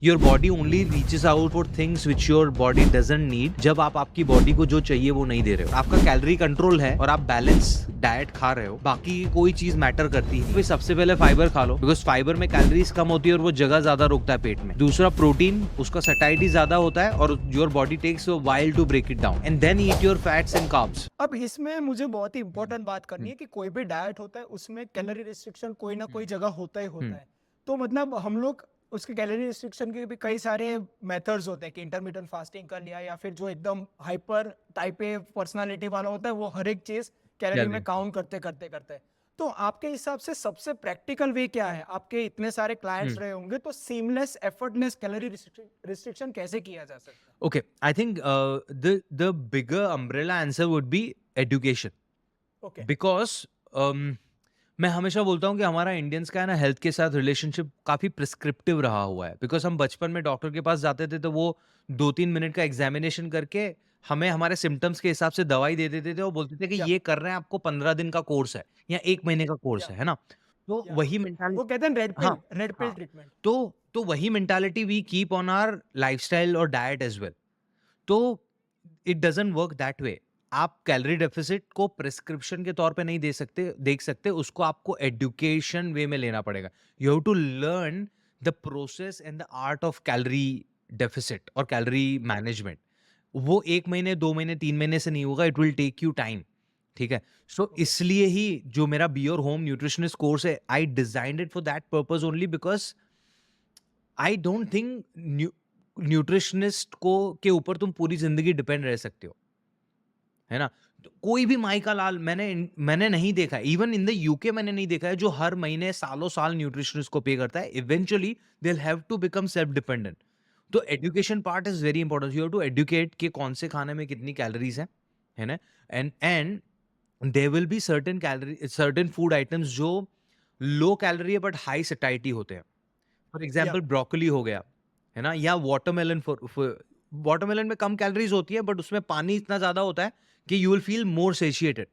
Your body only reaches out for things which your body doesn't need. जब आप आपकी body को जो चाहिए वो नहीं दे रहे हो, आपका कैलोरी कंट्रोल है और आप बैलेंस डाइट खा रहे हो, बाकी कोई चीज मैटर करती है। भाई सबसे पहले फाइबर खा लो, बिकॉज फाइबर में कैलोरीज कम होती है और वो जगह ज्यादा रोकता है पेट में। दूसरा प्रोटीन, उसका सैटिस्फैक्शन ज्यादा होता है और your body takes a while to break it down, and then eat your fats and carbs. अब इसमें मुझे बहुत ही इंपॉर्टेंट बात करनी है कि कोई भी डाइट होता है उसमें कैलोरी रिस्ट्रिक्शन कोई ना कोई जगह होता ही होता है। तो मतलब हम लोग उसके कैलोरी रिस्ट्रिक्शन के भी कई सारे मेथड्स होते हैं कि इंटरमिटेंट फास्टिंग कर लिया या फिर जो एकदम हाइपर टाइप ए पर्सनालिटी वाला होता है वो हर एक चीज कैलोरी में काउंट करते करते करते हैं। तो आपके हिसाब से सबसे प्रैक्टिकल वे क्या है? आपके इतने सारे क्लाइंट्स रहे होंगे तो सीमलेस एफर्टलेस कैलोरी रिस्ट्रिक्शन कैसे किया जा सकता है? Okay, I think the bigger umbrella answer would be education. Okay. Because मैं हमेशा बोलता हूँ कि हमारा इंडियंस का है ना, हेल्थ के साथ रिलेशनशिप काफी प्रिस्क्रिप्टिव रहा हुआ है। बिकॉज हम बचपन में डॉक्टर के पास जाते थे तो वो 2-3 मिनट का एग्जामिनेशन करके हमें हमारे सिम्टम्स के हिसाब से दवाई दे देते थे और बोलते थे कि या ये कर रहे हैं, आपको 15 दिन का कोर्स है या 1 महीने का कोर्स या है ना। तो या वही वो मेंटालिटी। कहते हैं हाँ, रेड पिल हाँ। ट्रीटमेंट। तो वही mentality we keep on our lifestyle और डाइट एज वेल। तो it doesn't work that way. आप कैलोरी डेफिसिट को प्रिस्क्रिप्शन के तौर पे नहीं देख सकते, उसको आपको एजुकेशन वे में लेना पड़ेगा। You have to learn the process and the art of calorie deficit और कैलोरी मैनेजमेंट। वो 1 महीने, 2 महीने, 3 महीने से नहीं होगा, it will take you time. ठीक है। So okay. इसलिए ही जो मेरा be your home nutritionist course है, I designed it for that purpose only, because I don't think nutritionist को के ऊपर तुम पूरी जिंदगी डिपेंड रह सकते हो, है ना। तो कोई भी माई का लाल मैंने नहीं देखा है, इवन इन द यूके मैंने नहीं देखा है जो हर महीने सालों साल न्यूट्रिशनिस्ट को पे करता है। Eventually they have to become self dependent. तो education part is very important. You have to educate कि कौन से खाने में कितनी कैलोरीज है ना। And there will be certain food items जो लो कैलोरी है बट हाई सैटिस्फैक्टी होते हैं। फॉर या एग्जाम्पल ब्रोकली हो गया, है ना, या वाटरमेलन। वाटरमेलन में कम कैलोरीज होती है बट उसमें पानी इतना ज्यादा होता है कि you will feel more satiated.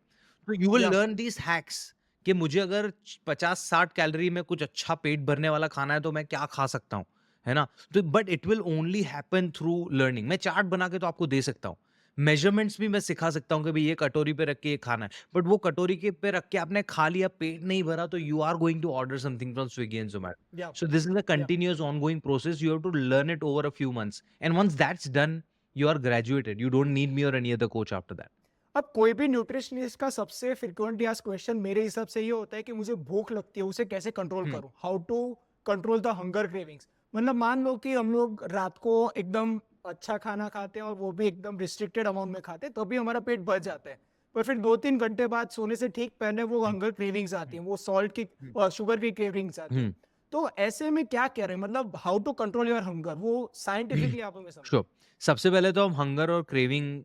तो यू विल या लर्न दीज हैक्स कि मुझे अगर 50-60 कैलोरी में कुछ अच्छा पेट भरने वाला खाना है तो मैं क्या खा सकता हूँ, है ना। तो but it will only happen through learning. मैं चार्ट बना के तो आपको दे सकता हूँ, मेजरमेंट्स भी मैं सिखा सकता हूँ कि भाई ये कटोरी पे रख के ये खाना है, बट वो कटोरी के पे रख के आपने खा लिया, पेट नहीं भरा, तो you are going to order something from Swiggy and Zomato. या So this is a या continuous ongoing process. You have to learn it over a few months. And once that's done, you are graduated. You don't need me or any other coach after that. अब कोई भी nutritionist का सबसे frequently asked question मेरे हिसाब से ये होता है कि मुझे भूख लगती है, उसे कैसे कंट्रोल Hmm. करूं? How to control the hunger cravings? मतलब मान लो कि हम लोग रात को एकदम अच्छा खाना खाते हैं और वो भी एकदम रिस्ट्रिक्टेड अमाउंट में खाते हैं तो भी हमारा पेट भर जाता है, पर फिर 2-3 घंटे बाद सोने से ठीक पहले वो Hmm. हंगर क्रेविंग्स आती Hmm. हैं, वो सॉल्ट की Hmm. और शुगर की क्रेविंग्स आती हैं। Hmm. तो ऐसे में क्या कह रहे हैं, मतलब how to control your hunger, वो साइंटिफिकली आप हमें समझाएं। Sure. सबसे पहले तो हम हंगर और क्रेविंग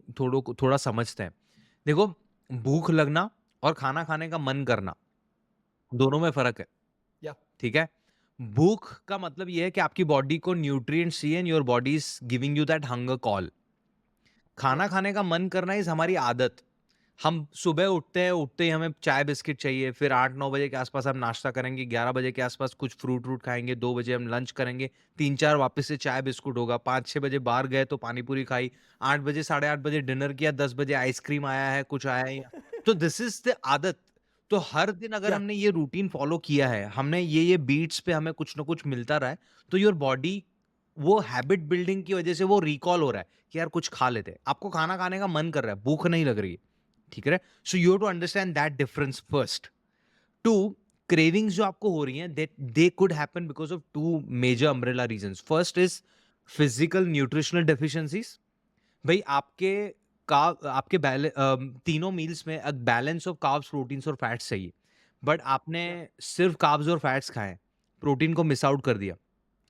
थोड़ा समझते हैं। देखो, भूख लगना और खाना खाने का मन करना, दोनों में फर्क है। या ठीक है। भूख का मतलब ये है कि आपकी बॉडी को न्यूट्रिएंट्स चाहिए and your body is giving you that hunger call. या खाना खाने का मन करना इज हमारी आदत। हम सुबह उठते हैं, उठते ही हमें चाय बिस्किट चाहिए, फिर 8-9 बजे के आसपास हम नाश्ता करेंगे, 11 बजे के आसपास कुछ फ्रूट व्रूट खाएँगे, 2 बजे हम लंच करेंगे, 3-4 वापस से चाय बिस्कुट होगा, 5-6 बजे बाहर गए तो पानी पूरी खाई, 8 बजे, साढ़े 8 बजे डिनर किया, 10 बजे आइसक्रीम आया है, कुछ आया है। तो दिस इज़ द आदत। तो हर दिन अगर या हमने ये रूटीन फॉलो किया है, हमने ये बीट्स पे हमें कुछ ना कुछ मिलता रहा है, तो योर बॉडी वो हैबिट बिल्डिंग की वजह से वो रिकॉल हो रहा है कि यार कुछ खा लेते हैं। आपको खाना खाने का मन कर रहा है, भूख नहीं लग रही है। ठीक है। So you have to understand that difference first. Two, cravings जो आपको हो रही हैं, they could happen because of two major umbrella reasons. First is physical nutritional deficiencies. भाई आपके तीनों मील्स में बैलेंस ऑफ कार्ब्स, प्रोटीन्स और फैट्स चाहिए, बट आपने या सिर्फ कार्ब्स और फैट्स खाए, प्रोटीन को मिस आउट कर दिया,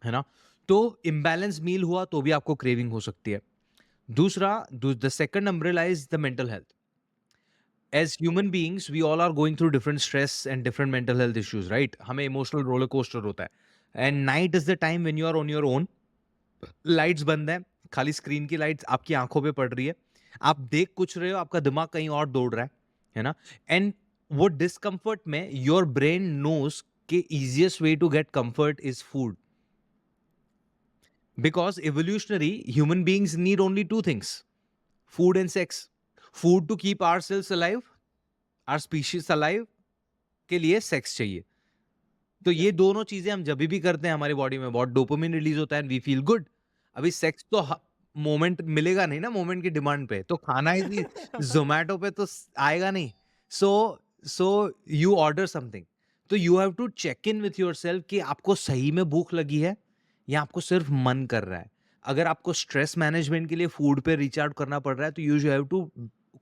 है ना। तो इम्बैलेंस मील हुआ तो भी आपको क्रेविंग हो सकती है। दूसरा, the second umbrella is the mental health. As human beings we all are going through different stress and different mental health issues, right. हमें इमोशनल रोलर कोस्टर होता है and night is the time when you are on your own. Lights बंद है, खाली screen की lights आपकी आंखों पे पड़ रही है, आप देख कुछ रहे हो, आपका दिमाग कहीं और दौड़ रहा है ना। एंड वो डिस्कम्फर्ट में योर ब्रेन नोस के easiest way to get comfort is food. Because evolutionary, human beings need only two things: food and sex. Food to keep ourselves alive, our species alive, के लिए sex चाहिए. तो ये दोनों चीजें हम जब भी करते हैं हमारी बॉडी में बहुत डोपामिन रिलीज होता है एंड वी फील गुड. अभी सेक्स तो मोमेंट मिलेगा नहीं ना, मोमेंट की डिमांड पे तो खाना ही जोमैटो पे तो आएगा नहीं. So so you order something. तो you have to check in with yourself कि आपको सही में भूख लगी है या आपको सिर्फ मन कर रहा है. अगर आपको स्ट्रेस मैनेजमेंट के लिए फूड पे रिचार्ज करना पड़ रहा है तो you have to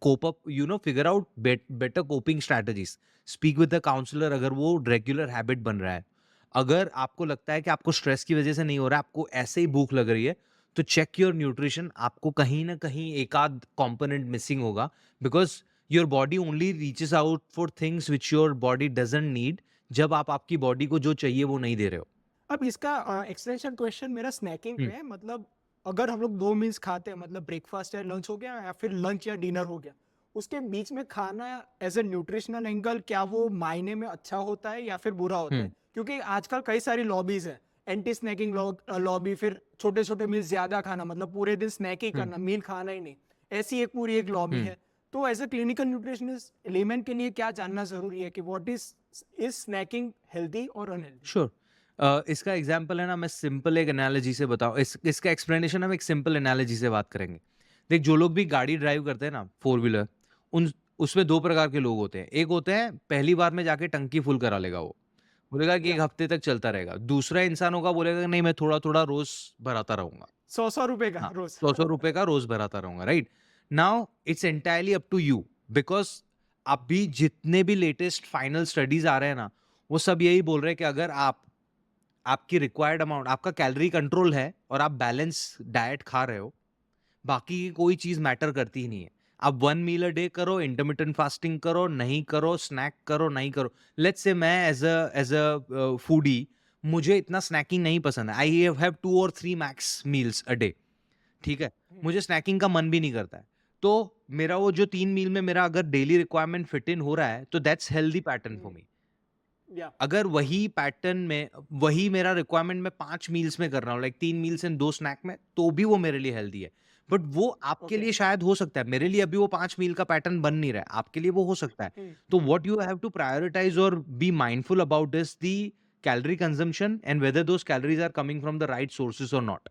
cope up, figure out better coping strategies. Speak with the counsellor अगर वो रेगुलर हैबिट बन रहा है. अगर आपको लगता है कि आपको स्ट्रेस की वजह से नहीं हो रहा है, आपको ऐसे ही भूख लग रही है, तो चेक योर न्यूट्रिशन. आपको कहीं ना कहीं एक आध कंपोनेंट मिसिंग होगा, because your body only reaches out for things which your body doesn't need, जब आप आपकी बॉडी को जो चाहिए वो नहीं दे रहे हो. अब इसका एक्सटेंशन क्वेश्चन मेरा स्नैकिंग पे है. मतलब अगर हम लोग 2 मील्स खाते हैं, मतलब ब्रेकफास्ट या लंच हो गया या फिर लंच या डिनर हो गया, उसके बीच में खाना एज ए न्यूट्रिशनल एंगल क्या वो मायने में अच्छा होता है या फिर बुरा होता है? क्योंकि आजकल कई सारी लॉबीज है, एंटी स्नैकिंग लॉबी, फिर छोटे छोटे मील्स ज्यादा खाना, मतलब पूरे दिन स्नैक ही करना, मील खाना ही नहीं, ऐसी एक पूरी एक लॉबी है. तो as a clinical nutritionist element के लिए क्या जानना जरूरी है कि व्हाट इज स्नैकिंग हेल्दी और अनहेल्दी? श्योर. इसका एग्जाम्पल है ना, मैं सिंपल एक एनालॉजी से बताऊं. इसका एक्सप्लेनेशन हम एक सिंपल एनालॉजी से बात करेंगे. देख, जो लोग भी गाड़ी ड्राइव करते हैं ना, 4 व्हीलर, उन उसमें दो प्रकार के लोग होते हैं. एक होते हैं पहली बार में जाके टंकी फुल करा लेगा, वो बोलेगा कि या 1 हफ्ते तक चलता रहेगा. दूसरा इंसान होगा, बोलेगा कि नहीं, मैं थोड़ा थोड़ा रोज भराता रहूंगा. 100 रुपए का हाँ, रोज. 100 रुपए का रोज भराता रहूंगा. Right. Now it's entirely up to you, because अभी जितने भी लेटेस्ट फाइनल स्टडीज आ रहे हैं ना, वो सब यही बोल रहे हैं कि अगर आपकी रिक्वायर्ड अमाउंट, आपका कैलोरी कंट्रोल है और आप बैलेंस डाइट खा रहे हो, बाकी की कोई चीज मैटर करती ही नहीं है. आप 1 मील अ डे करो, इंटरमिटेंट फास्टिंग करो, नहीं करो, स्नैक करो, नहीं करो. लेट्स से मैं एज अ फूडी, मुझे इतना स्नैकिंग नहीं पसंद है. आई हैव 2 और 3 मैक्स मील्स अ डे. ठीक है. मुझे स्नैकिंग का मन भी नहीं करता है. तो मेरा वो जो 3 मील में मेरा अगर डेली रिक्वायरमेंट फिट इन हो रहा है, तो that's healthy pattern for me. या अगर वही पैटर्न में वही मेरा रिक्वायरमेंट मैं 5 मील्स में कर रहा हूँ, लाइक 3 मील्स एंड 2 स्नैक में, तो भी वो मेरे लिए हेल्दी है. बट वो आपके ओके. लिए शायद हो सकता है, मेरे लिए अभी वो 5 मील का पैटर्न बन नहीं रहा है, आपके लिए वो हो सकता है. तो what you have to prioritise और be mindful about this the calorie consumption and whether those calories are coming from the right sources और नॉट.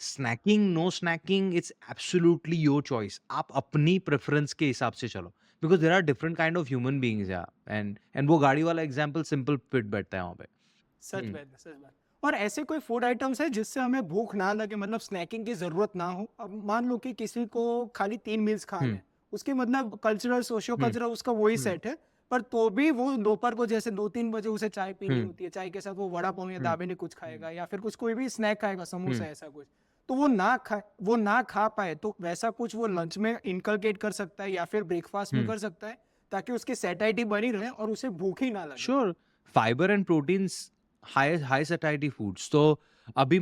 Snacking, no snacking, it's absolutely your choice. आप अपनी प्रेफरेंस के हिसाब से चलो, because there are different kind of human beings. या and वो गाड़ी वाला एग्जाम्पल सिंपल फिट बैठता है वहां पे. सच बात, सच बात. और ऐसे कोई फूड आइटम्स है जिससे हमें भूख ना लगे, मतलब स्नैकिंग की जरूरत ना हो? अब मान लो कि किसी को खाली 3 मील्स खाने हैं, उसकी मतलब कल्चरल सोशियो कल्चरल उसका वही सेट है, पर तो भी वो दोपहर को जैसे 2-3 बजे उसे चाय पीनी होती है, चाय के साथ वो वड़ा पाव या दाबेली कुछ खाएगा या फिर कुछ कोई भी स्नैक खाएगा, समोसा ऐसा कुछ, तो वो ना खा पाए, तो वैसा कुछ वो लंच में इनकलकेट कर सकता है या फिर ब्रेकफास्ट में कर सकता है, ताकि उसकी सेटाइटी बनी रहे और उसे भूख ही ना लगे. Sure. Fibre and proteins, high satisfied foods. तो अभी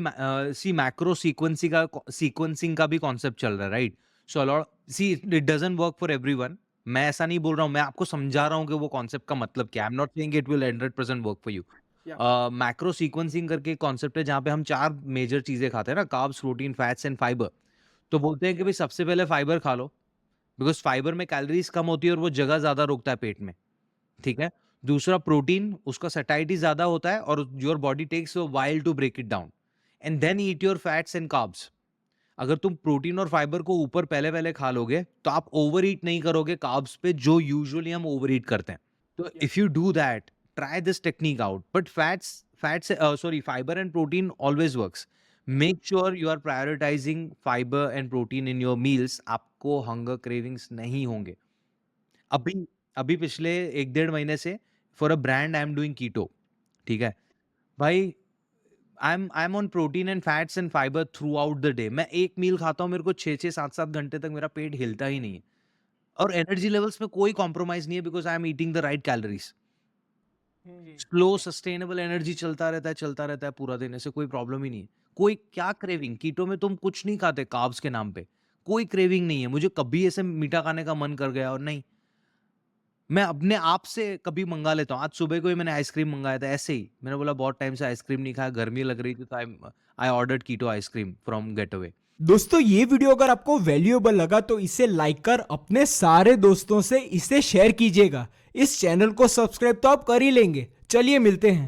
सी मैक्रो सीक्वेंसिंग का भी कॉन्सेप्ट चल रहा है, right. So a lot, see it doesn't work for everyone. मैं ऐसा नहीं बोल रहा हूँ, मैं आपको समझा रहा हूँ कि वो कॉन्सेप्ट का मतलब क्या है. I am not saying it will 100% work for you. या मैक्रो सीक्वेंसिंग करके कॉन्सेप्ट है जहाँ पे हम 4 मेजर चीजें खाते हैं ना: carbs, protein, fats and fibre. तो बोलते हैं कि भाई सबसे पहले फाइबर खा लो, बिकॉज फाइबर में कैलोरीज कम होती है और वो जगह ज्यादा रोकता है पेट में. ठीक है. दूसरा प्रोटीन, उसका सैटिस्फाइड ज्यादा होता है और your body takes a while to break it down. And then eat your fats and carbs. अगर तुम प्रोटीन और फाइबर को ऊपर पहले पहले खा लोगे तो आप ओवर ईट नहीं करोगे कार्ब्स पे, जो यूजुअली हम ओवर ईट करते हैं. तो if you do that, try this technique out. But fats sorry fibre and protein always works. Make sure you are prioritising fibre and protein in your meals. आपको hunger cravings नहीं होंगे. अभी अभी पिछले 1 डेढ़ महीने से for a brand I am doing keto. ठीक है भाई. I am on protein and fats and fibre throughout the day. मैं एक मील खाता हूँ, मेरे को 6-6 7-7 घंटे तक मेरा पेट हिलता ही नहीं है. और एनर्जी लेवल्स में कोई कॉम्प्रोमाइज नहीं है, because I am eating the right calories. Slow sustainable energy चलता रहता है पूरा दिन, ऐसे कोई प्रॉब्लम ही नहीं है. कोई क्या क्रेविंग, कीटो में तुम कुछ नहीं खाते कार्ब्स के नाम पे, कोई क्रेविंग नहीं है. मुझे कभी ऐसे मीठा खाने का मन कर गया और नहीं. मैं अपने आप से कभी मंगा लेता हूँ। आज सुबह को ही मैंने आइसक्रीम मंगाया था ऐसे ही। मैंने बोला बहुत टाइम से आइसक्रीम नहीं खाया, गर्मी लग रही थी तो I ordered keto ice cream from Getaway. दोस्तों ये वीडियो अगर आपको वैल्यूएबल लगा तो इसे लाइक कर अपने सारे दोस्तों से इसे शेयर कीजिएगा। इस चैनल को सब्सक्राइब तो आप कर ही लेंगे। चलिए मिलते हैं।